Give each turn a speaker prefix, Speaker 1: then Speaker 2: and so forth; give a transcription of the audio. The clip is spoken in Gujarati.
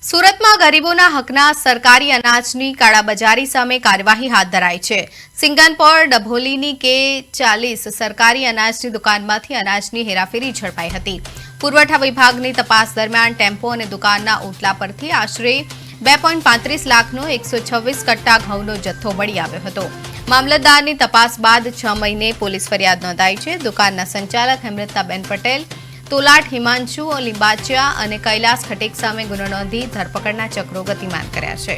Speaker 1: સુરતમાં ગરીબોના હકના સરકારી અનાજની કાળાબજારી સામે કાર્યવાહી હાથ ધરાઈ છે। સિંગનપોર ડભોલીની K40 સરકારી અનાજની દુકાનમાંથી અનાજની હેરાફેરી ઝડપાઈ હતી। પુરવઠા વિભાગની તપાસ દરમિયાન ટેમ્પો અને દુકાનના ઓટલા પરથી આશરે 2.35 લાખનો 126 કટ્ટા ઘઉંનો જથ્થો મળી આવ્યો હતો। મામલતદારની તપાસ બાદ 6 મહિને પોલીસ ફરિયાદ નોંધાઈ છે। દુકાનના સંચાલક હેમલતાબેન પટેલ, તોલાટ હિમાંશુ લીંબાચિયા અને કૈલાસ ખટેક સામે ગુનો નોંધી ધરપકડના ચક્રો ગતિમાન કર્યા છે।